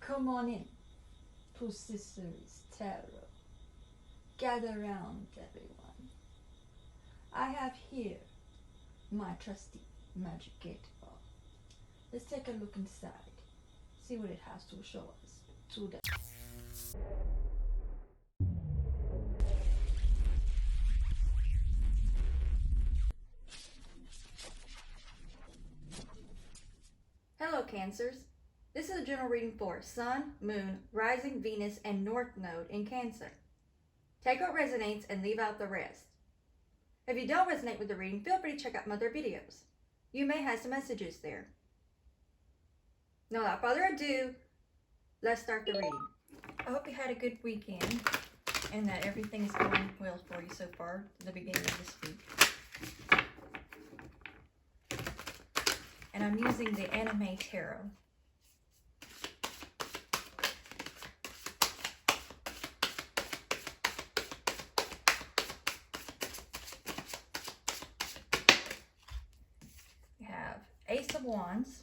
Come on in to Sister's Tarot. Gather round, everyone. I have here my trusty magic 8-ball. Let's take a look inside, see what it has to show us today. Hello, Cancers. This is a general reading for Sun, Moon, Rising, Venus, and North Node in Cancer. Take what resonates and leave out the rest. If you don't resonate with the reading, feel free to check out my other videos. You may have some messages there. Now, without further ado, let's start the reading. I hope you had a good weekend and that everything is going well for you so far at the beginning of this week. And I'm using the Anime Tarot. We have Ace of Wands,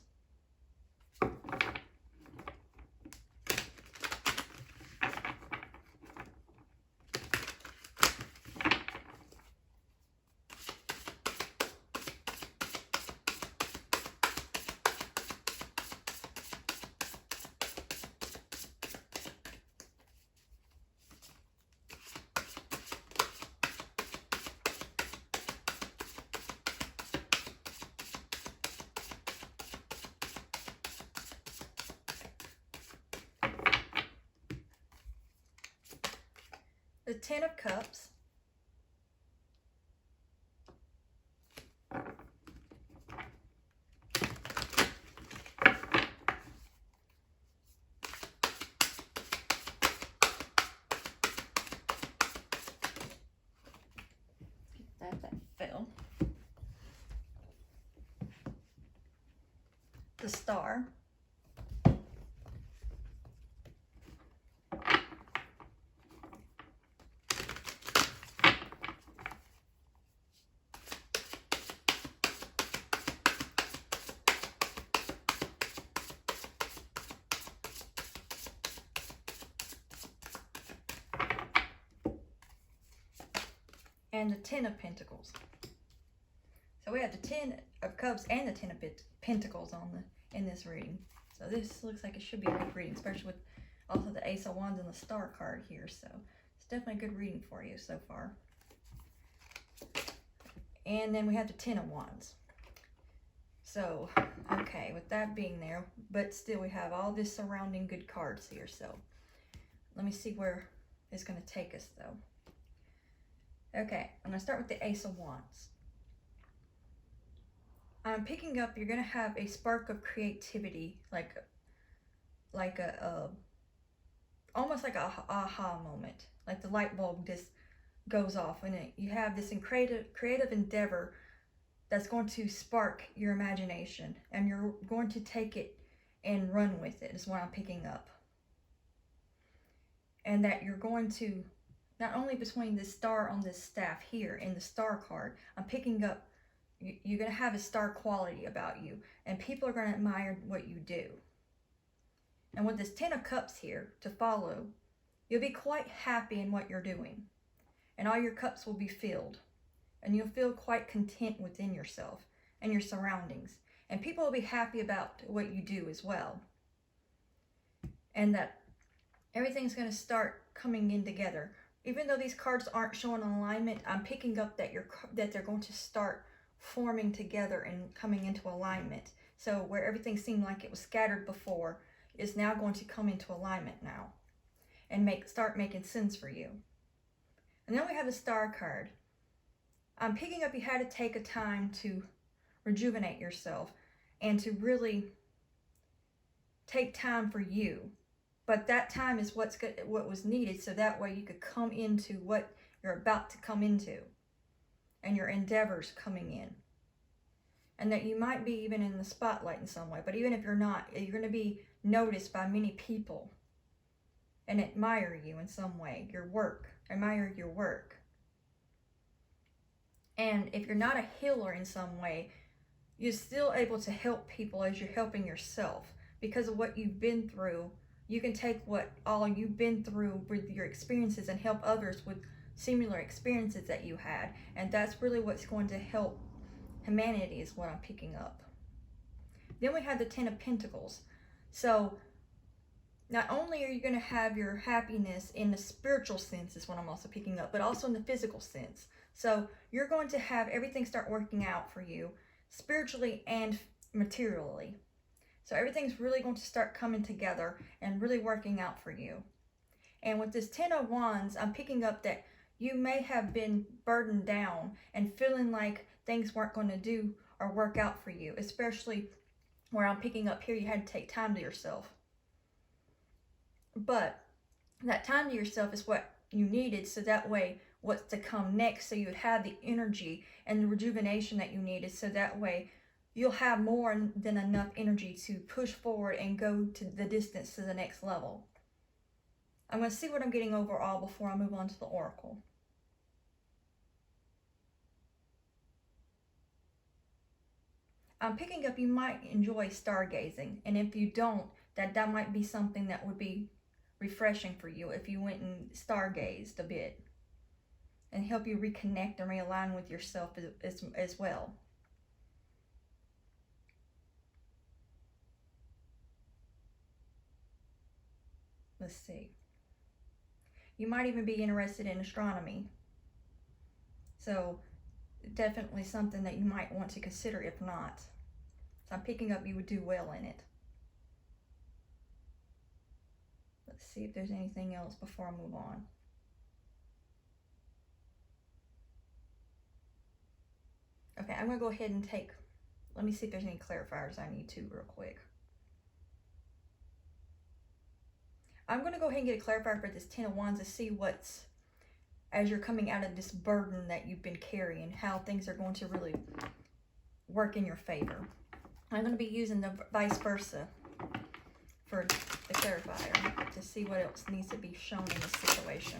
the Ten of Cups, that fell, the Star, and the Ten of Pentacles. So we have the Ten of Cups and the Ten of Pentacles in this reading. So this looks like it should be a good reading, especially with also the Ace of Wands and the Star card here. So it's definitely a good reading for you so far. And then we have the Ten of Wands. So, okay, with that being there, but still we have all this surrounding good cards here. So let me see where it's going to take us though. Okay, I'm going to start with the Ace of Wands. I'm picking up, you're going to have a spark of creativity, like a almost like a aha moment, like the light bulb just goes off, and you have this creative endeavor that's going to spark your imagination, and you're going to take it and run with it, is what I'm picking up. And that you're going to, not only between the star on this staff here and the Star card, I'm picking up, you're going to have a star quality about you, and people are going to admire what you do. And with this Ten of Cups here to follow, you'll be quite happy in what you're doing, and all your cups will be filled, and you'll feel quite content within yourself and your surroundings, and people will be happy about what you do as well, and that everything's going to start coming in together. Even though these cards aren't showing alignment, I'm picking up that they're going to start forming together and coming into alignment. So where everything seemed like it was scattered before is now going to come into alignment now and start making sense for you. And then we have the Star card. I'm picking up you had to take a time to rejuvenate yourself and to really take time for you. But that time is what was needed, so that way you could come into what you're about to come into and your endeavors coming in. And that you might be even in the spotlight in some way, but even if you're not, you're going to be noticed by many people and admire you in some way, admire your work. And if you're not a healer in some way, you're still able to help people as you're helping yourself. Because of what you've been through, you can take what all you've been through with your experiences and help others with similar experiences that you had. And that's really what's going to help humanity, is what I'm picking up. Then we have the Ten of Pentacles. So not only are you going to have your happiness in the spiritual sense, is what I'm also picking up, but also in the physical sense. So you're going to have everything start working out for you spiritually and materially. So everything's really going to start coming together and really working out for you. And with this Ten of Wands, I'm picking up that you may have been burdened down and feeling like things weren't going to do or work out for you, especially where I'm picking up here, you had to take time to yourself. But that time to yourself is what you needed, so that way what's to come next, so you would have the energy and the rejuvenation that you needed, so that way you'll have more than enough energy to push forward and go to the distance to the next level. I'm going to see what I'm getting overall before I move on to the Oracle. I'm picking up you might enjoy stargazing, and if you don't, that might be something that would be refreshing for you if you went and stargazed a bit and help you reconnect and realign with yourself as well. Let's see. You might even be interested in astronomy. So definitely something that you might want to consider if not. So I'm picking up you would do well in it. Let's see if there's anything else before I move on. Okay, I'm going to go ahead and let me see if there's any clarifiers I need to real quick. I'm going to go ahead and get a clarifier for this Ten of Wands to see what's, as you're coming out of this burden that you've been carrying, how things are going to really work in your favor. I'm going to be using the vice versa for the clarifier to see what else needs to be shown in this situation.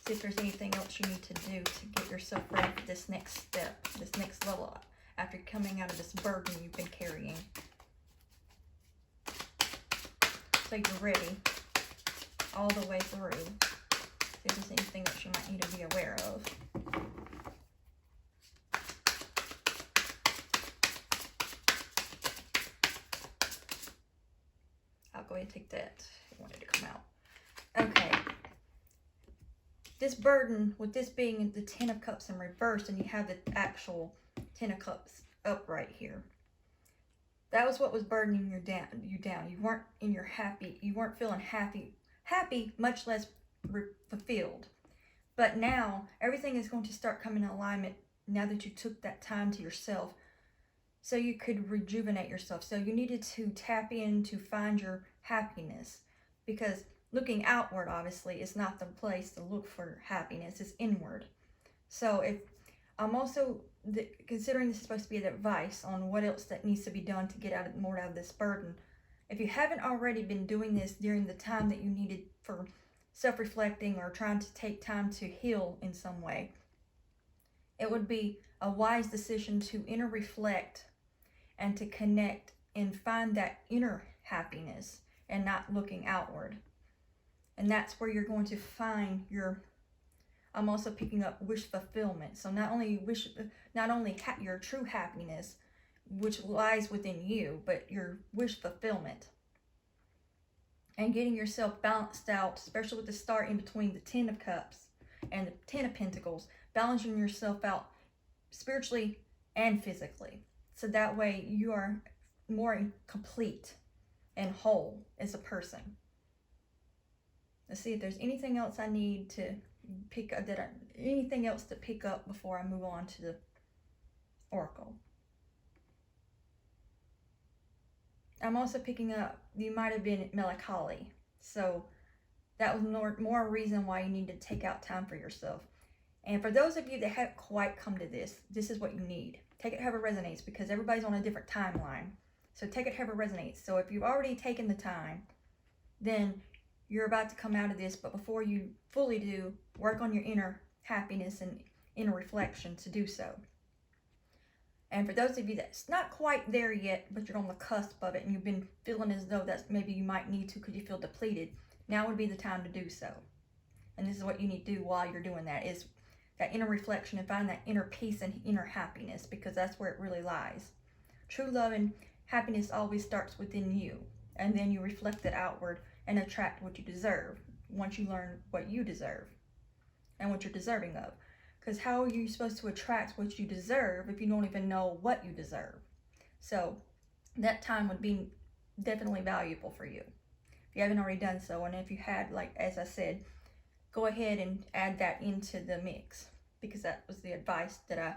See if there's anything else you need to do to get yourself ready for this next step, this next level after coming out of this burden you've been carrying. So you're ready all the way through. See if there's anything else you might need to be aware of. I'll go ahead and take that. I wanted to come out. Okay. This burden, with this being the Ten of Cups in reverse, and you have the actual Ten of Cups upright here. That was what was burdening you down. You weren't in your happy. You weren't feeling happy, much less fulfilled. But now everything is going to start coming in alignment now that you took that time to yourself, so you could rejuvenate yourself. So you needed to tap in to find your happiness, because looking outward, obviously, is not the place to look for happiness. It's inward. So if I'm also considering this is supposed to be advice on what else that needs to be done to get more out of this burden. If you haven't already been doing this during the time that you needed for self-reflecting or trying to take time to heal in some way, it would be a wise decision to inner reflect and to connect and find that inner happiness and not looking outward. And that's where you're going to find I'm also picking up wish fulfillment. So not only your true happiness, which lies within you, but your wish fulfillment. And getting yourself balanced out, especially with the star in between the Ten of Cups and the Ten of Pentacles, balancing yourself out spiritually and physically. So that way you are more complete and whole as a person. Let's see if there's anything else I need to pick up, anything else to pick up before I move on to the Oracle. I'm also picking up you might have been melancholy, so that was more reason why you need to take out time for yourself. And for those of you that haven't quite come to this is what you need. Take it however it resonates, because everybody's on a different timeline. So take it however it resonates. So if you've already taken the time, then you're about to come out of this, but before you fully do, work on your inner happiness and inner reflection to do so. And for those of you that's not quite there yet, but you're on the cusp of it and you've been feeling as though that's maybe you might need to because you feel depleted, now would be the time to do so. And this is what you need to do while you're doing that, is that inner reflection and find that inner peace and inner happiness, because that's where it really lies. True love and happiness always starts within you, and then you reflect it outward and attract what you deserve once you learn what you deserve and what you're deserving of. Because how are you supposed to attract what you deserve if you don't even know what you deserve? So that time would be definitely valuable for you if you haven't already done so. And if you had, like as I said, go ahead and add that into the mix, because that was the advice that I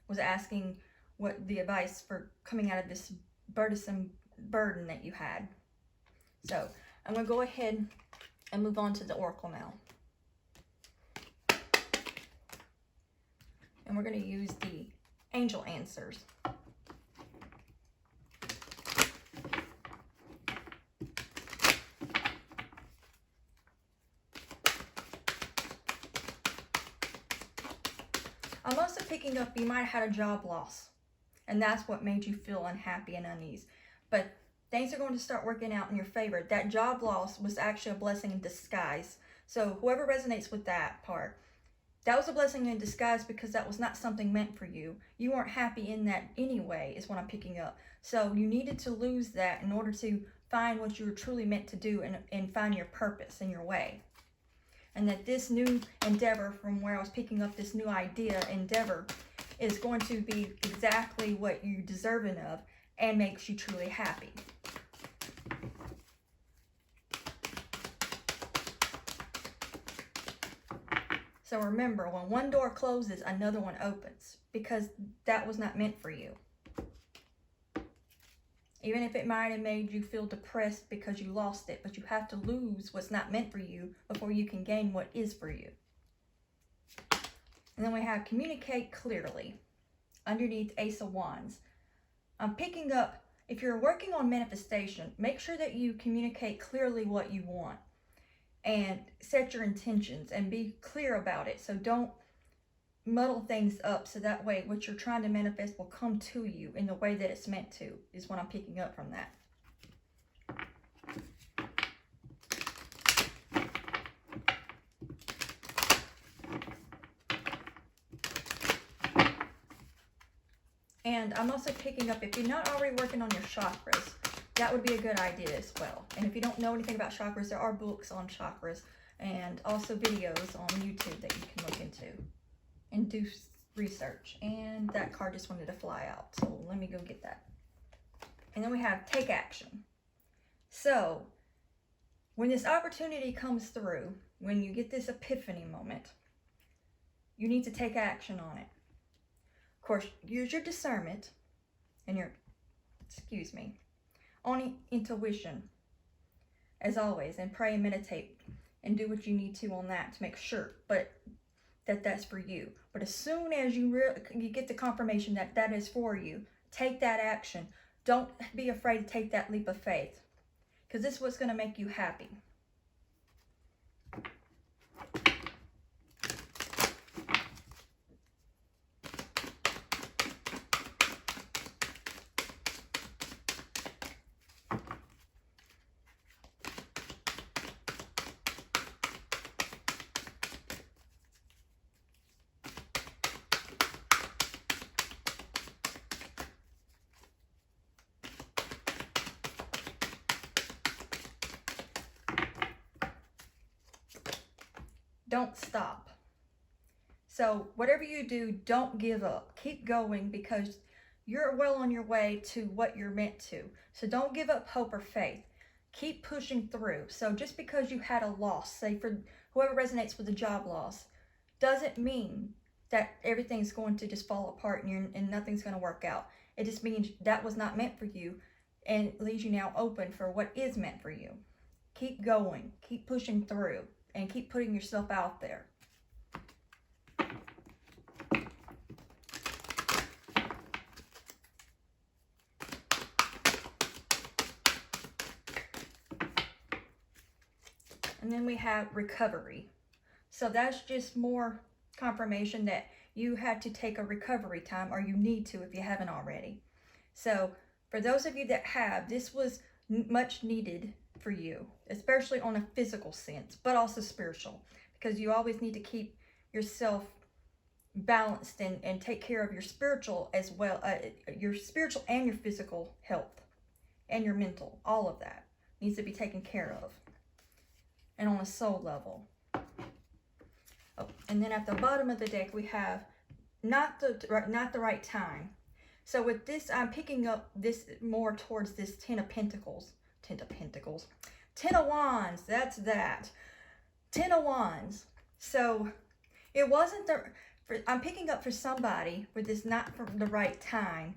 was asking, what the advice for coming out of this burdensome burden that you had. So I'm going to go ahead and move on to the oracle now. And we're going to use the angel answers. I'm also picking up you might have had a job loss, and that's what made you feel unhappy and uneasy. But things are going to start working out in your favor. That job loss was actually a blessing in disguise. So whoever resonates with that part, that was a blessing in disguise, because that was not something meant for you. You weren't happy in that anyway, is what I'm picking up. So you needed to lose that in order to find what you were truly meant to do and find your purpose and your way. And that this new endeavor, from where I was picking up this new endeavor, is going to be exactly what you're deserving of and makes you truly happy. So remember, when one door closes, another one opens, because that was not meant for you. Even if it might have made you feel depressed because you lost it, but you have to lose what's not meant for you before you can gain what is for you. And then we have communicate clearly underneath Ace of Wands. I'm picking up, if you're working on manifestation, make sure that you communicate clearly what you want and set your intentions and be clear about it. So don't muddle things up, so that way what you're trying to manifest will come to you in the way that it's meant to, is what I'm picking up from that. And I'm also picking up, if you're not already working on your chakras, that would be a good idea as well. And if you don't know anything about chakras, there are books on chakras and also videos on YouTube that you can look into and do research. And that card just wanted to fly out, so let me go get that. And then we have take action. So when this opportunity comes through, when you get this epiphany moment, you need to take action on it. Of course, use your discernment and your, on intuition, as always, and pray and meditate and do what you need to on that to make sure that's for you. But as soon as you get the confirmation that that is for you, take that action. Don't be afraid to take that leap of faith, because this is what's going to make you happy. Don't stop. So whatever you do, don't give up. Keep going, because you're well on your way to what you're meant to. So don't give up hope or faith. Keep pushing through. So just because you had a loss, say for whoever resonates with the job loss, doesn't mean that everything's going to just fall apart and nothing's going to work out. It just means that was not meant for you, and it leaves you now open for what is meant for you. Keep going. Keep pushing through. And keep putting yourself out there. And then we have recovery. So that's just more confirmation that you had to take a recovery time, or you need to if you haven't already. So for those of you that have, this was much needed for you, especially on a physical sense, but also spiritual, because you always need to keep yourself balanced and take care of your spiritual as well, your spiritual and your physical health and your mental. All of that needs to be taken care of, and on a soul level. Oh, and then at the bottom of the deck we have not the right time. So with this, I'm picking up this more towards this Ten of Pentacles. Ten of Wands, that's that. Ten of Wands. So it wasn't I'm picking up for somebody with this not for the right time.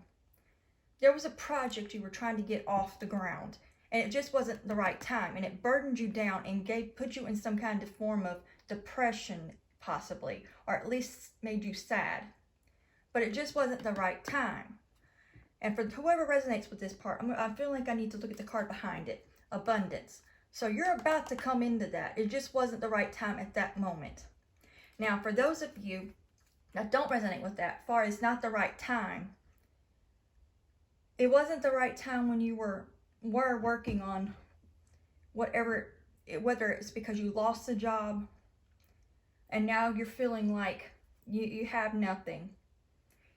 There was a project you were trying to get off the ground, and it just wasn't the right time, and it burdened you down and put you in some kind of form of depression, possibly, or at least made you sad. But it just wasn't the right time. And for whoever resonates with this part, I feel like I need to look at the card behind it. Abundance. So you're about to come into that. It just wasn't the right time at that moment. Now, for those of you that don't resonate with that, far as not the right time, it wasn't the right time when you were working on whatever, whether it's because you lost a job and now you're feeling like you have nothing.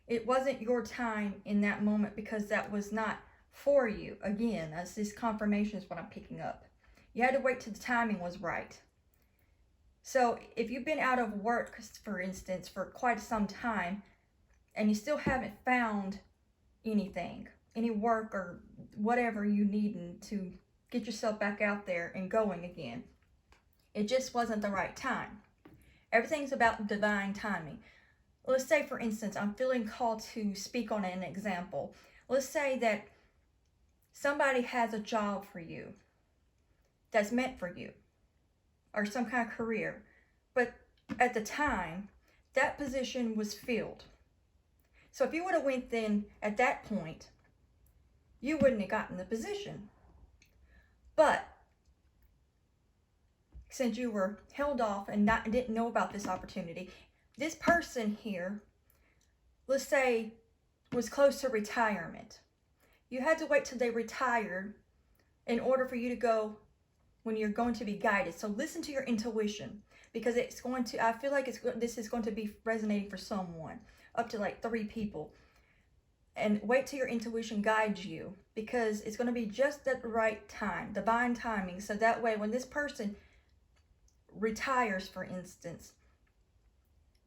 It wasn't your time in that moment because that was not for you. Again, that's this confirmation is what I'm picking up. You had to wait till the timing was right. So if you've been out of work, for instance, for quite some time, and you still haven't found anything, any work or whatever you need to get yourself back out there and going again, it just wasn't the right time. Everything's about divine timing. Let's say, for instance, I'm feeling called to speak on an example. Let's say that somebody has a job for you that's meant for you, or some kind of career, but at the time that position was filled. So if you would have went then at that point, you wouldn't have gotten the position. But since you were held off and didn't know about this opportunity, this person here, let's say, was close to retirement. You had to wait till they retired in order for you to go when you're going to be guided. So listen to your intuition, because it's going to, I feel like this is going to be resonating for someone, up to like 3 people. And wait till your intuition guides you, because it's going to be just at the right time, divine timing. So that way, when this person retires, for instance,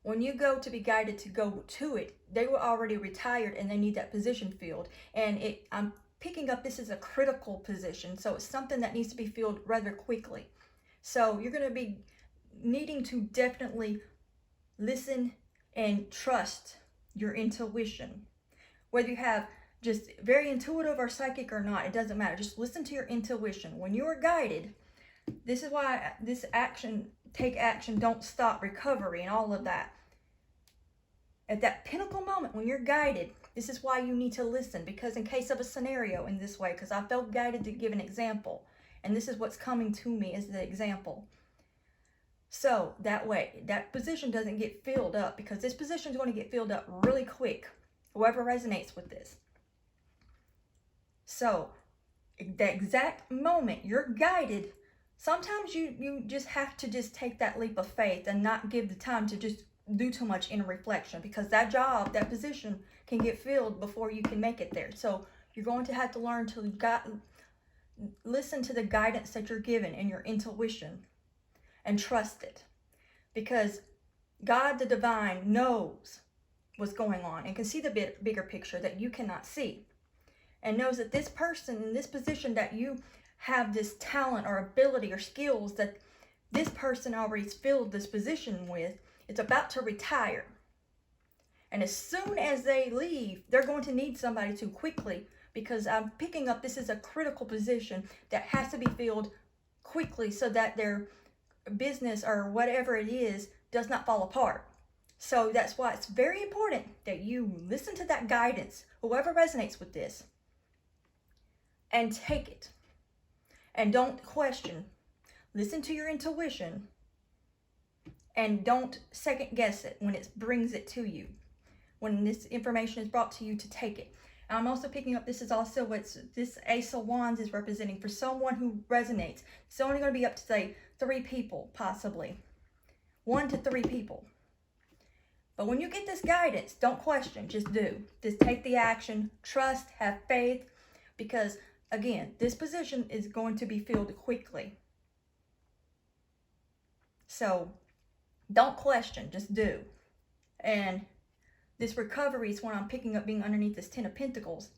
when you go to be guided to go to it, they were already retired and they need that position filled. And I'm picking up this is a critical position, so it's something that needs to be filled rather quickly. So you're going to be needing to definitely listen and trust your intuition. Whether you have just very intuitive or psychic or not, it doesn't matter. Just listen to your intuition. When you are guided, this is why this action, take action, don't stop, recovery, and all of that. At that pinnacle moment when you're guided, this is why you need to listen, because in case of a scenario in this way, because I felt guided to give an example, and this is what's coming to me as the example. So that way, that position doesn't get filled up, because this position is going to get filled up really quick, whoever resonates with this. So the exact moment you're guided, sometimes you just have to just take that leap of faith and not give the time to just do too much inner reflection, because that job, that position can get filled before you can make it there. So you're going to have to learn to listen to the guidance that you're given and your intuition and trust it, because God, the divine, knows what's going on and can see the bigger picture that you cannot see, and knows that this person in this position that you have this talent or ability or skills that this person already filled this position with, it's about to retire. And as soon as they leave, they're going to need somebody to quickly, because I'm picking up this is a critical position that has to be filled quickly so that their business or whatever it is does not fall apart. So that's why it's very important that you listen to that guidance, whoever resonates with this, and take it. And don't question. Listen to your intuition and don't second guess it when it brings it to you. When this information is brought to you, to take it. And I'm also picking up, this is also what this Ace of Wands is representing for someone who resonates. It's only going to be up to, say, 3 people, possibly. 1 to 3 people. But when you get this guidance, don't question, just do. Just take the action, trust, have faith, because again, this position is going to be filled quickly. So don't question, just do. And this recovery is what I'm picking up being underneath this 10 of Pentacles,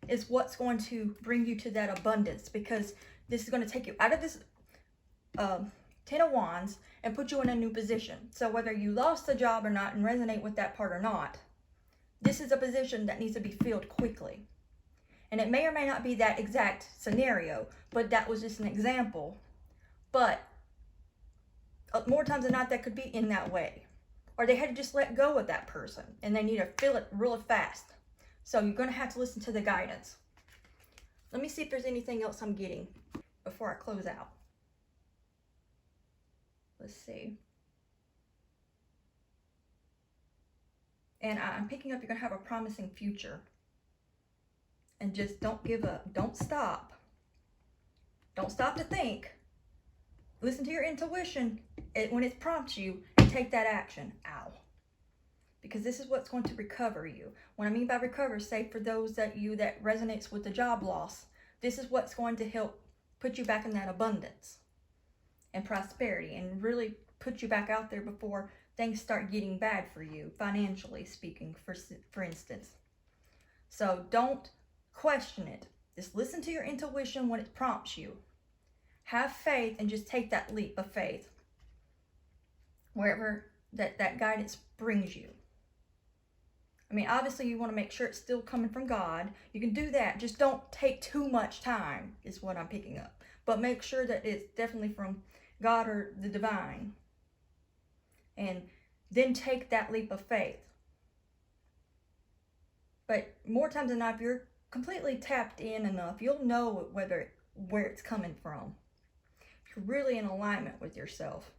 is what's going to bring you to that abundance, because this is going to take you out of this 10 of Wands and put you in a new position. So whether you lost the job or not and resonate with that part or not, this is a position that needs to be filled quickly. And it may or may not be that exact scenario, but that was just an example. But more times than not, that could be in that way. Or they had to just let go of that person and they need to fill it really fast. So you're going to have to listen to the guidance. Let me see if there's anything else I'm getting before I close out. Let's see. And I'm picking up, you're going to have a promising future. And just don't give up. Don't stop. Don't stop to think. Listen to your intuition when it prompts you, and take that action. Ow. Because this is what's going to recover you. What I mean by recover, say for those that resonates with the job loss, this is what's going to help put you back in that abundance and prosperity, and really put you back out there before things start getting bad for you, financially speaking, for instance. So don't question it. Just listen to your intuition when it prompts you. Have faith and just take that leap of faith wherever that guidance brings you. I mean, obviously you want to make sure it's still coming from God. You can do that. Just don't take too much time is what I'm picking up. But make sure that it's definitely from God or the divine. And then take that leap of faith. But more times than not, if you're completely tapped in enough, you'll know where it's coming from. If you're really in alignment with yourself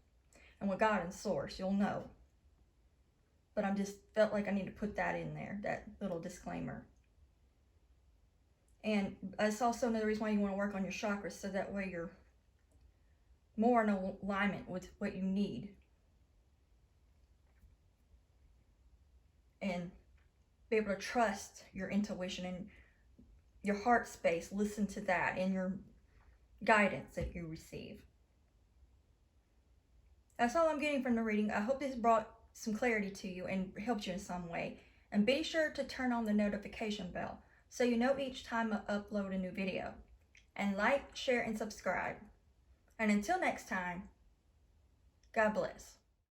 and with God and Source, you'll know. But I just felt like I need to put that in there, that little disclaimer. And it's also another reason why you want to work on your chakras, so that way you're more in alignment with what you need. And be able to trust your intuition and your heart space. Listen to that and your guidance that you receive. That's all I'm getting from the reading. I hope this brought some clarity to you and helped you in some way. And be sure to turn on the notification bell so you know each time I upload a new video. And like, share, and subscribe. And until next time, God bless.